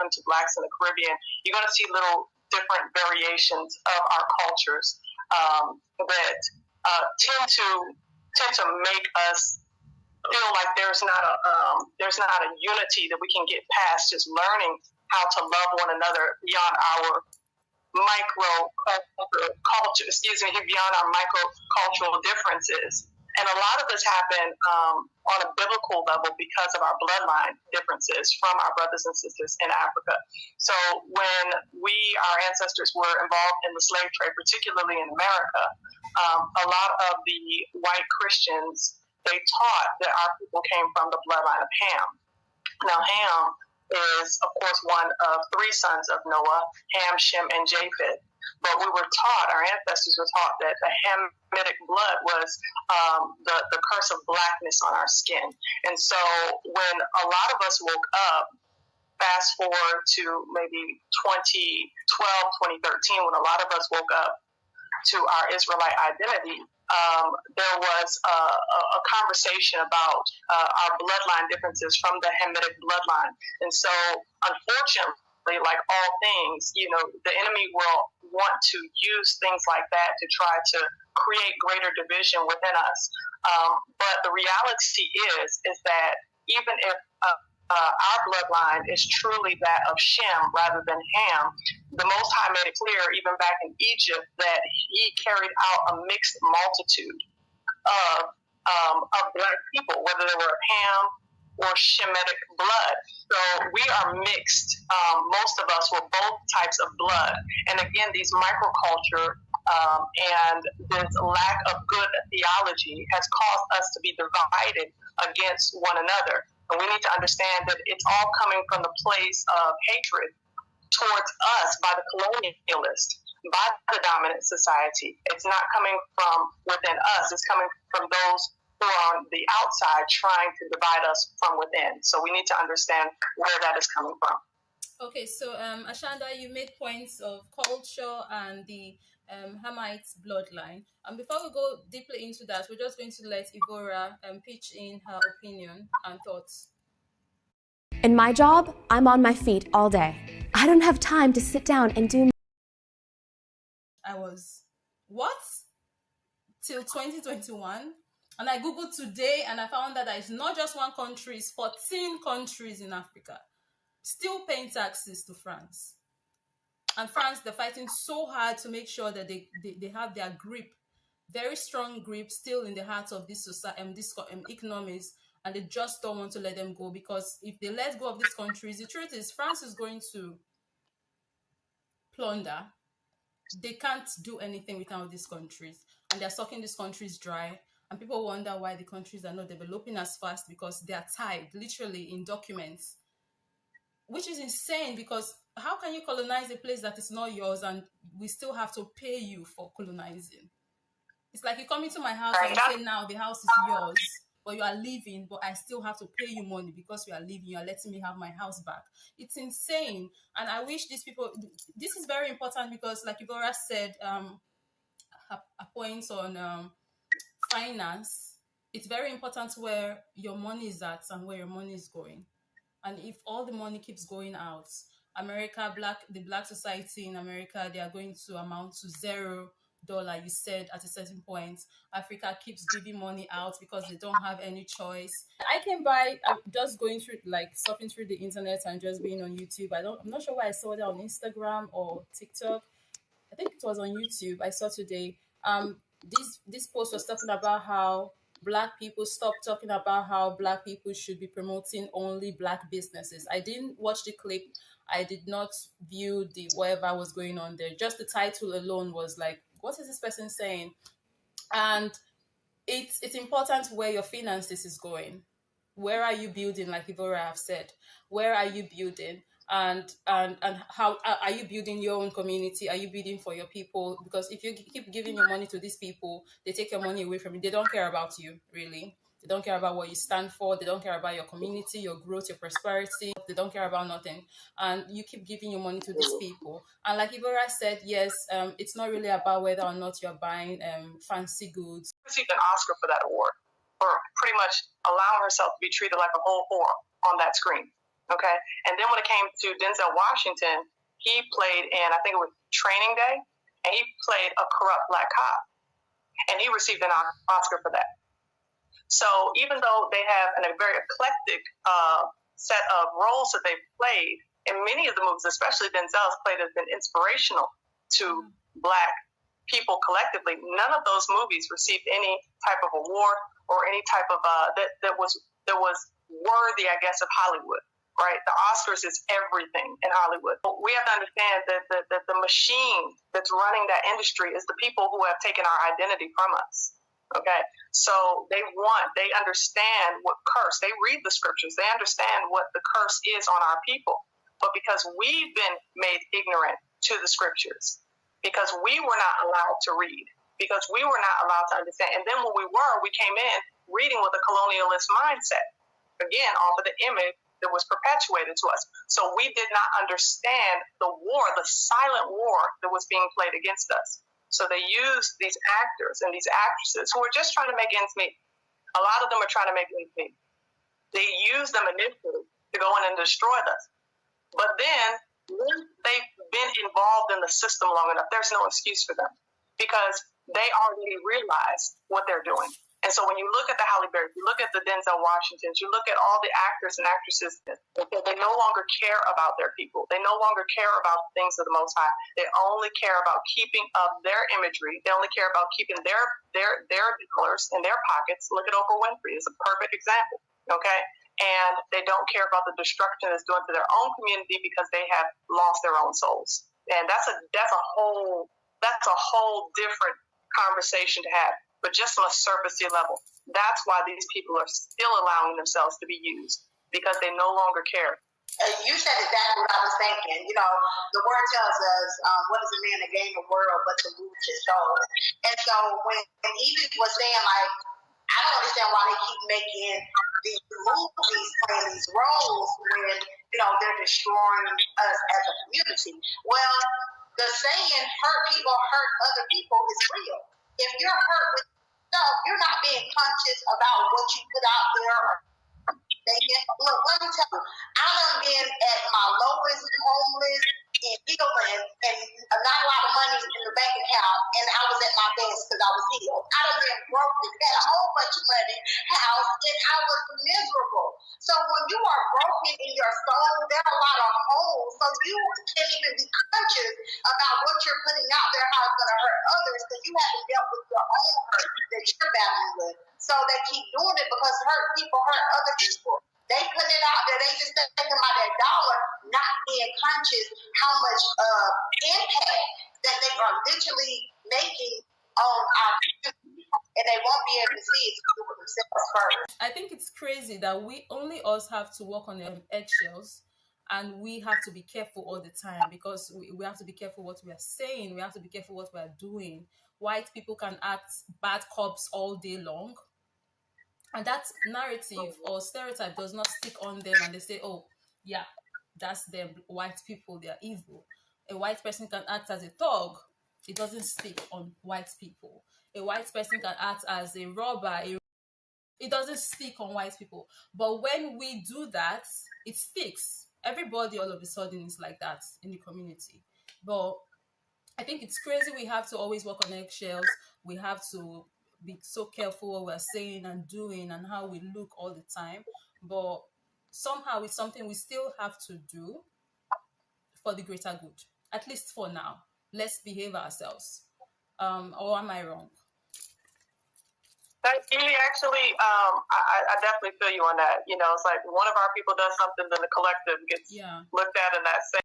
them to blacks in the Caribbean, you're going to see little different variations of our cultures that tend to make us feel like there's not a unity that we can get past just learning how to love one another beyond our beyond our microcultural differences. And a lot of this happened on a biblical level because of our bloodline differences from our brothers and sisters in Africa. So when our ancestors were involved in the slave trade, particularly in America, a lot of the white Christians, they taught that our people came from the bloodline of Ham. Now, Ham is, of course, one of three sons of Noah, Ham, Shem, and Japheth. But we were taught, our ancestors were taught, that the Hamitic blood was the curse of blackness on our skin. And so when a lot of us woke up, fast forward to maybe 2012, 2013, when a lot of us woke up to our Israelite identity, there was a conversation about our bloodline differences from the Hamitic bloodline. And so, unfortunately, like all things, the enemy will want to use things like that to try to create greater division within us. But the reality is that even if our bloodline is truly that of Shem rather than Ham, the Most High made it clear, even back in Egypt, that he carried out a mixed multitude of black people, whether they were Ham or Shemitic blood. So we are mixed. Most of us were both types of blood. And again, these microculture and this lack of good theology has caused us to be divided against one another. And we need to understand that it's all coming from the place of hatred towards us by the colonialist, by the dominant society. It's not coming from within us. It's coming from those who are on the outside trying to divide us from within. So we need to understand where that is coming from. Okay, so Ashanda, you made points of culture and the Hamite bloodline. And before we go deeply into that, we're just going to let Ivora pitch in her opinion and thoughts. In my job, I'm on my feet all day. I don't have time to sit down and do... I was, what? Till 2021? And I Googled today and I found that it's not just one country, it's 14 countries in Africa still paying taxes to France. And France, they're fighting so hard to make sure that they have their grip, very strong grip, still in the hearts of this society, this economies, and they just don't want to let them go, because if they let go of these countries, the truth is France is going to plunder. They can't do anything without these countries, and they're sucking these countries dry. And people wonder why the countries are not developing as fast, because they are tied literally in documents, which is insane, because how can you colonize a place that is not yours and we still have to pay you for colonizing? It's like you come into my house and you say, now the house is yours, but you are leaving, but I still have to pay you money because you are leaving. You are letting me have my house back. It's insane. And I wish these people, this is very important, because like Ivora said, a point on finance, it's very important where your money is at and where your money is going. And if all the money keeps going out, America, the black society in America, they are going to amount to $0. You said at a certain point, Africa keeps giving money out because they don't have any choice. I came by, I'm just going through, like surfing through the internet and just being on YouTube. I'm not sure why I saw that on Instagram or TikTok. I think it was on YouTube. I saw today. This post was talking about how Black people stop talking about how Black people should be promoting only Black businesses. I didn't watch the clip. I did not view the whatever was going on there. Just the title alone was like, what is this person saying? And it's important where your finances is going. Where are you building? Like Ivora have said, where are you building? And how are you building your own community? Are you building for your people? Because if you keep giving your money to these people, they take your money away from you. They don't care about you, really. They don't care about what you stand for. They don't care about your community, your growth, your prosperity. They don't care about nothing. And you keep giving your money to these people. And like Ivora said, yes, it's not really about whether or not you're buying fancy goods. Received an Oscar for that award, for pretty much allowing herself to be treated like a whole whore on that screen. Okay. And then when it came to Denzel Washington, he played in, I think it was Training Day, and he played a corrupt black cop, and he received an Oscar for that. So even though they have a very eclectic set of roles that they've played, in many of the movies, especially Denzel's played, has been inspirational to black people collectively. None of those movies received any type of award or any type of that was worthy, I guess, of Hollywood. Right, the Oscars is everything in Hollywood. We have to understand that the machine that's running that industry is the people who have taken our identity from us. Okay, so they understand what curse. They read the scriptures. They understand what the curse is on our people. But because we've been made ignorant to the scriptures, because we were not allowed to read, because we were not allowed to understand, and then when we came in reading with a colonialist mindset, again, off of the image that was perpetuated to us. So we did not understand the war, the silent war that was being played against us. So they used these actors and these actresses who were just trying to make ends meet. A lot of them are trying to make ends meet. They used them initially to go in and destroy us. But then, when they've been involved in the system long enough, there's no excuse for them because they already realize what they're doing. And so when you look at the Halle Berry, you look at the Denzel Washingtons, you look at all the actors and actresses, they no longer care about their people. They no longer care about the things of the Most High. They only care about keeping up their imagery. They only care about keeping their dollars in their pockets. Look at Oprah Winfrey is a perfect example, okay? And they don't care about the destruction it's doing to their own community because they have lost their own souls. And that's a whole different conversation to have. But just on a surfacey level, that's why these people are still allowing themselves to be used because they no longer care. You said exactly what I was thinking. You know, the word tells us, what is a man to gain the world but to lose his soul? And so when Ivie was saying, like, I don't understand why they keep making these movies playing these roles when, you know, they're destroying us as a community. Well, the saying, hurt people hurt other people is real. If you're hurt with yourself, you're not being conscious about what you put out there or thinking. Look, let me tell you, I done been at my lowest, homeless, and healing, and not a lot of money in the bank account, and I was at my best because I was healed. I done been broke and had a whole bunch of money, house, and I was miserable. So when you are broken in your soul, there are a lot of holes, so you can't even be conscious about what you're putting out there, how it's going to hurt others, because you haven't dealt with your own hurt that you're battling with. So they keep doing it because hurt people hurt other people. They put it out there. They just thinking about their dollar, not being conscious how much impact that they are literally making on our community, and they won't be able to see it to do it themselves first. I think it's crazy that us have to walk on eggshells, and we have to be careful all the time because we have to be careful what we are saying. We have to be careful what we are doing. White people can act bad cops all day long. And that narrative or stereotype does not stick on them and they say, oh, yeah, that's them, white people, they are evil. A white person can act as a thug. It doesn't stick on white people. A white person can act as a robber. It doesn't stick on white people. But when we do that, it sticks. Everybody all of a sudden is like that in the community. But I think it's crazy. We have to always walk on eggshells. We have to be so careful what we're saying and doing and how we look all the time. But somehow it's something we still have to do for the greater good, at least for now. Let's behave ourselves. Or am I wrong? Actually, I definitely feel you on that. You know, it's like one of our people does something, then the collective gets looked at in that same